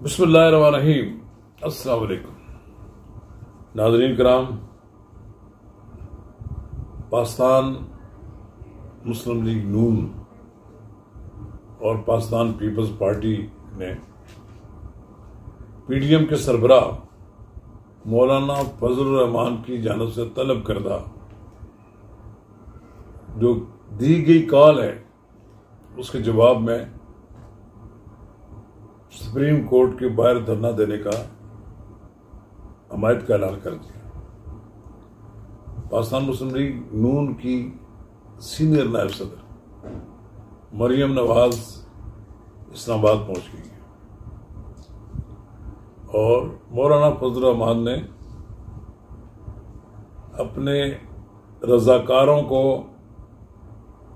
बिस्मिल्लाहिर्रहमानिर्रहीम। अस्सलाम वालेकुम नाज़रीन कराम। पाकिस्तान मुस्लिम लीग नून और पाकिस्तान पीपल्स पार्टी ने पीडीएम के सरबराह मौलाना फजलुर रहमान की जानिब से तलब करदा जो दी गई कॉल है उसके जवाब में सुप्रीम कोर्ट के बाहर धरना देने का हमायत का ऐलान कर दिया। पाकिस्तान मुस्लिम लीग नून की सीनियर नायब सदर मरियम नवाज इस्लामाबाद पहुंच गई है और मौलाना फजलुर रहमान ने अपने रजाकारों को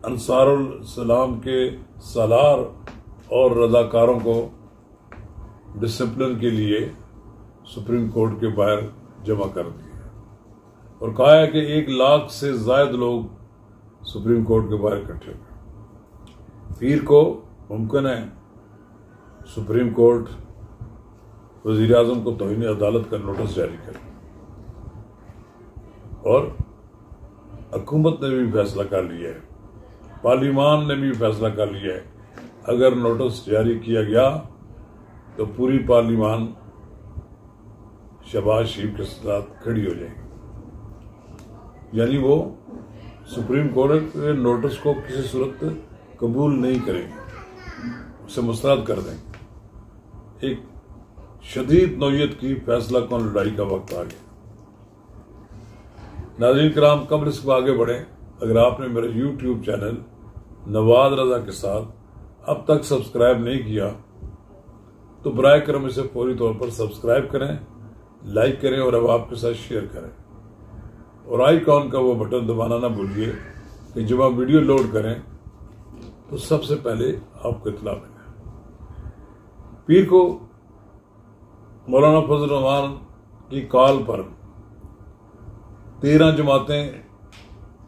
अंसारुल इस्लाम के सालार और रजाकारों को डिसिप्लिन के लिए सुप्रीम कोर्ट के बाहर जमा कर दिए और कहा है कि 1 लाख से ज्यादा लोग सुप्रीम कोर्ट के बाहर इकट्ठे हुए। पीर को मुमकिन है सुप्रीम कोर्ट वजीर आजम को तौहीन अदालत का नोटिस जारी करे और हुकूमत ने भी फैसला कर लिया है, पार्लियामान ने भी फैसला कर लिया है। अगर नोटिस जारी किया गया तो पूरी पार्लियामान शहबाज शरीफ के साथ खड़ी हो जाएगी, यानी वो सुप्रीम कोर्ट के नोटिस को किसी सूरत कबूल नहीं करेंगे, उसे मुस्तरद कर देंगे। एक शदीद नौयत की फैसला कौन लड़ाई का वक्त आ गया। नाज़रीन कराम, कबल इसको आगे बढ़े, अगर आपने मेरा यूट्यूब चैनल नवाज रजा के साथ अब तक सब्सक्राइब नहीं किया तो बराए करम इसे फौरी तौर पर सब्सक्राइब करें, लाइक करें और अब आपके साथ शेयर करें और आइकॉन का वो बटन दबाना ना भूलिए कि जब आप वीडियो लोड करें तो सबसे पहले आपको इत्तला मिले। पीर को मौलाना फजलुर रहमान की कॉल पर 13 जमातें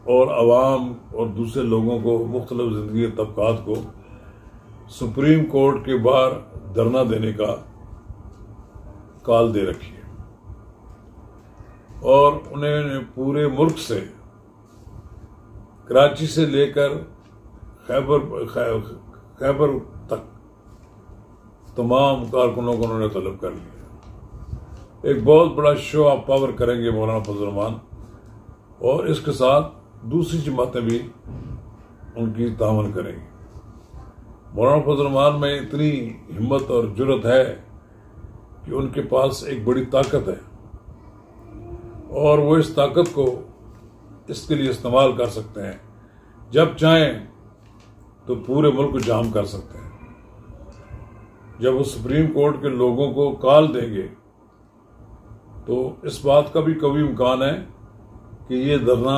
और अवाम और दूसरे लोगों को, मुख्तलिफ जिंदगी के तबकात को सुप्रीम कोर्ट के बाहर धरना देने का कॉल दे रखी है और उन्हें पूरे मुल्क से, कराची से लेकर खैबर तक तमाम कारकुनों को उन्होंने तलब कर लिया। एक बहुत बड़ा शो ऑफ पावर करेंगे मौलाना फजलुर रहमान और इसके साथ दूसरी जमातें भी उनकी तावन करेंगी। मौलाना फजलुर रहमान में इतनी हिम्मत और जुर्रत है कि उनके पास एक बड़ी ताकत है और वो इस ताकत को इसके लिए इस्तेमाल कर सकते हैं। जब चाहें तो पूरे मुल्क को जाम कर सकते हैं। जब वो सुप्रीम कोर्ट के लोगों को कॉल देंगे तो इस बात का भी कभी इम्कान है कि ये धरना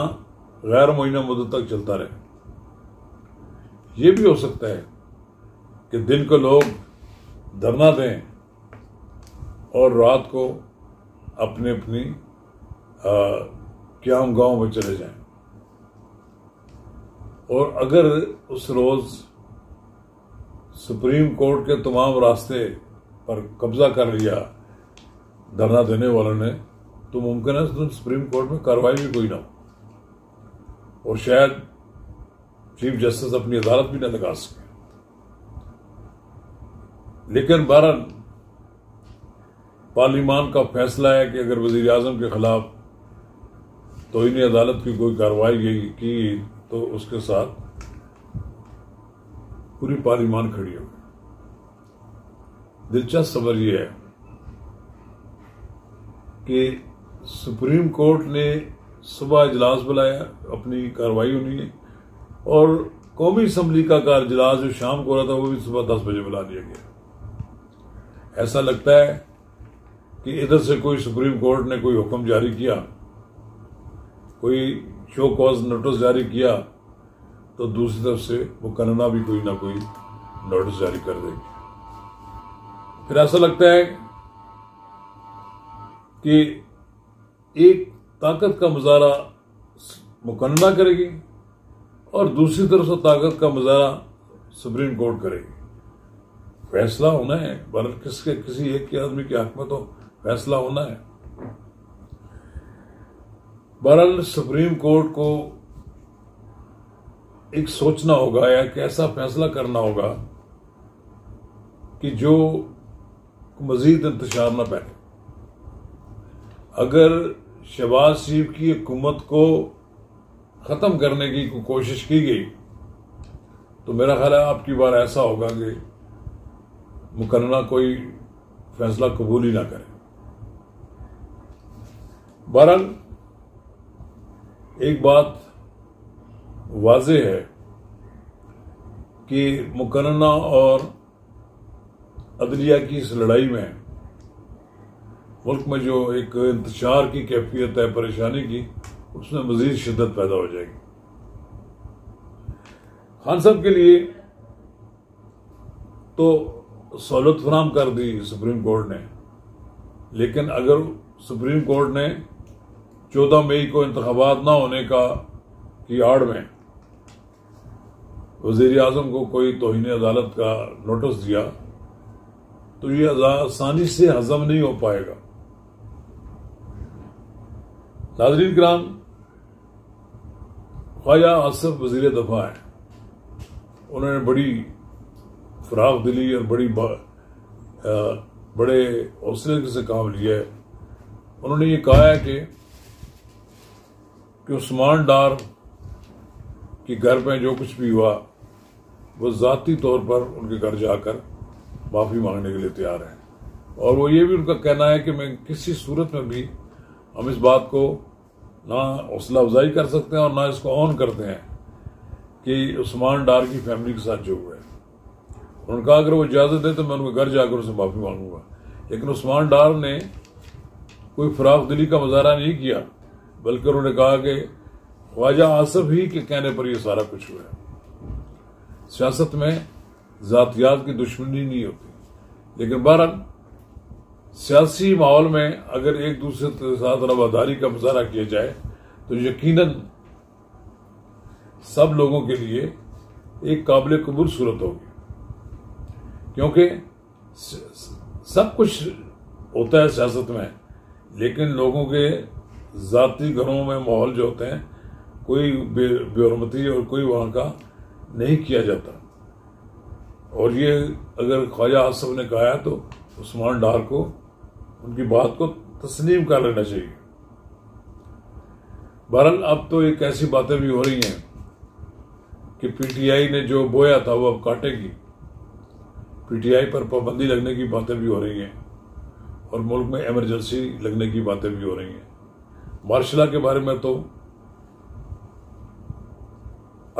गैर मुअय्यना मुद्दत तक चलता रहे। ये भी हो सकता है कि दिन को लोग धरना दें और रात को अपनी अपनी क्याम गांव में चले जाएं और अगर उस रोज सुप्रीम कोर्ट के तमाम रास्ते पर कब्जा कर लिया धरना देने वालों ने तो मुमकिन है तो सुप्रीम कोर्ट में कार्रवाई भी कोई ना हो और शायद चीफ जस्टिस अपनी अदालत भी न लगा सके। लेकिन बहरहाल पार्लियामान का फैसला है कि अगर वजीर आजम के खिलाफ तौहीन अदालत की कोई कार्रवाई की तो उसके साथ पूरी पार्लियामान खड़ी होगी। दिलचस्प खबर यह है कि सुप्रीम कोर्ट ने सुबह इजलास बुलाया, अपनी कार्रवाई होनी है और कौमी असम्बली का इजलास जो शाम को हो रहा था वो भी सुबह 10 बजे बुला दिया गया। ऐसा लगता है कि इधर से कोई सुप्रीम कोर्ट ने कोई हुक्म जारी किया, कोई शो कॉज नोटिस जारी किया तो दूसरी तरफ से मुकन्ना भी कोई ना कोई नोटिस जारी कर देगी। फिर ऐसा लगता है कि एक ताकत का मुजाहरा मुकन्ना करेगी और दूसरी तरफ से ताकत का मुजाहरा सुप्रीम कोर्ट करेगी। फैसला होना है, बल्कि किसी एक के आदमी के हक में तो फैसला होना है। बहरहाल सुप्रीम कोर्ट को एक सोचना होगा या कैसा फैसला करना होगा कि जो मजीद इंतशार न फैले। अगर शहबाज शरीफ की हुकूमत को खत्म करने की कोशिश की गई तो मेरा ख्याल है आपकी बार ऐसा होगा कि मुकर्रना कोई फैसला कबूल ही ना करे। बहरहाल एक बात वाज़ेह है कि मुकर्रना और अदलिया की इस लड़ाई में मुल्क में जो एक इंतशार की कैफियत है परेशानी की, उसमें मजीद शिद्दत पैदा हो जाएगी। खान साहब के लिए तो सहूलत फराहम कर दी सुप्रीम कोर्ट ने, लेकिन अगर सुप्रीम कोर्ट ने 14 मई को इंतखाबात ना होने की आड़ में वज़ीर आज़म को कोई तौहीन अदालत का नोटिस दिया तो ये आसानी से हजम नहीं हो पाएगा। नाज़रीन किराम, ख्वाजा आसिफ वज़ीर दफ़ा है, उन्होंने बड़ी फराग दिली और बड़े हौसले से काम लिया है। उन्होंने ये कहा है कि उस्मान डार के घर में जो कुछ भी हुआ वो ज़ाती तौर पर उनके घर जाकर माफ़ी मांगने के लिए तैयार है, और वो ये भी उनका कहना है कि मैं किसी सूरत में भी हम इस बात को ना हौसला अफजाई कर सकते हैं और ना इसको ऑन करते हैं कि उस्मान डार की फैमिली के साथ जो हुआ है। उन्होंने कहा अगर वो इजाज़त दे तो मैं उनके घर जाकर उनसे माफ़ी मांगूंगा, लेकिन उस्मान डार ने कोई फराख दिली का मुजाहरा नहीं किया, बल्कि उन्होंने कहा कि ख्वाजा आसिफ ही के कहने पर यह सारा कुछ हुआ है। सियासत में जातियात की दुश्मनी नहीं होती, लेकिन बहरहाल सियासी माहौल में अगर एक दूसरे के साथ रवादारी का मुजाहरा किया जाए तो यकीनन सब लोगों के लिए एक काबिल कबूल सूरत होगी, क्योंकि सब कुछ होता है सियासत में, लेकिन लोगों के जाती घरों में माहौल जो होते हैं कोई बेहरमती और कोई वहां का नहीं किया जाता। और ये अगर ख्वाजा आसिफ ने कहा है तो उस्मान डार को उनकी बात को तस्लीम कर लेना चाहिए। बहरहाल अब तो एक ऐसी बातें भी हो रही हैं कि पीटीआई ने जो बोया था वो अब काटेगी, पीटीआई पर पाबंदी लगने की बातें भी हो रही हैं और मुल्क में इमरजेंसी लगने की बातें भी हो रही हैं। मार्शल के बारे में तो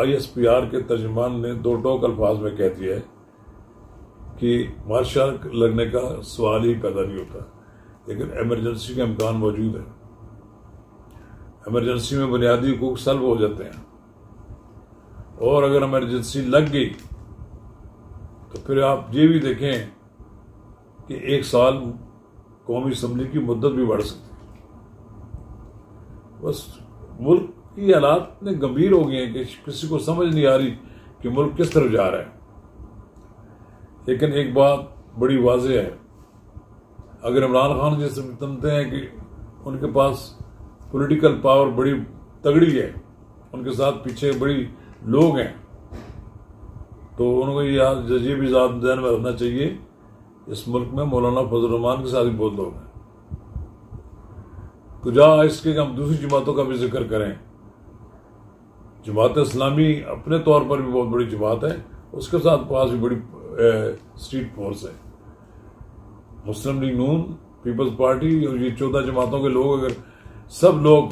ISPR के तर्जुमान ने दो टोक अल्फाज में कह दिया है कि मार्शल लगने का सवाल ही पैदा नहीं होता, लेकिन इमरजेंसी का इम्कान मौजूद है। इमरजेंसी में बुनियादी हुकूक सल्ब हो जाते हैं, और अगर इमरजेंसी लग गई तो फिर आप ये भी देखें कि 1 साल कौमी असम्बली की मुद्दत भी बढ़ सकती है। बस मुल्क की हालात इतने गंभीर हो गए हैं कि किसी को समझ नहीं आ रही कि मुल्क किस तरफ जा रहा है। लेकिन एक बात बड़ी वाज़ेह है, अगर इमरान खान जैसे समझते हैं कि उनके पास पॉलिटिकल पावर बड़ी तगड़ी है, उनके साथ पीछे बड़ी लोग हैं, तो उनको ये भी ध्यान में रखना चाहिए इस मुल्क में मौलाना फजल रहमान के साथ भी बहुत लोग हैं। तो जहाँ इसके हम दूसरी जमातों का भी जिक्र करें, जमात इस्लामी अपने तौर पर भी बहुत बड़ी जमात है, उसके साथ पास भी बड़ी स्ट्रीट फोर्स है। मुस्लिम लीग नून, पीपल्स पार्टी और ये 14 जमातों के लोग अगर सब लोग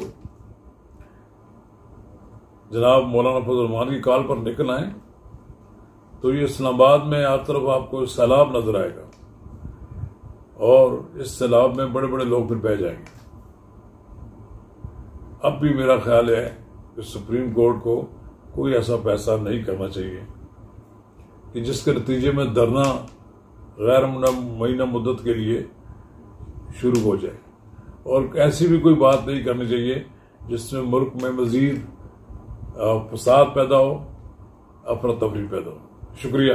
जनाब मौलाना फजल रहमान की कॉल पर निकल आए तो ये इस्लामाबाद में हर तरफ आपको सैलाब नजर आएगा, और इस सैलाब में बड़े बड़े लोग फिर बह जाएंगे। अब भी मेरा ख्याल है कि सुप्रीम कोर्ट को कोई ऐसा फैसला नहीं करना चाहिए कि जिसके नतीजे में धरना गैर महीना मुद्दत के लिए शुरू हो जाए, और ऐसी भी कोई बात नहीं करनी चाहिए जिसमें मुल्क में मजीद फसाद पैदा हो, अफरा तफरी पैदा हो। शुक्रिया।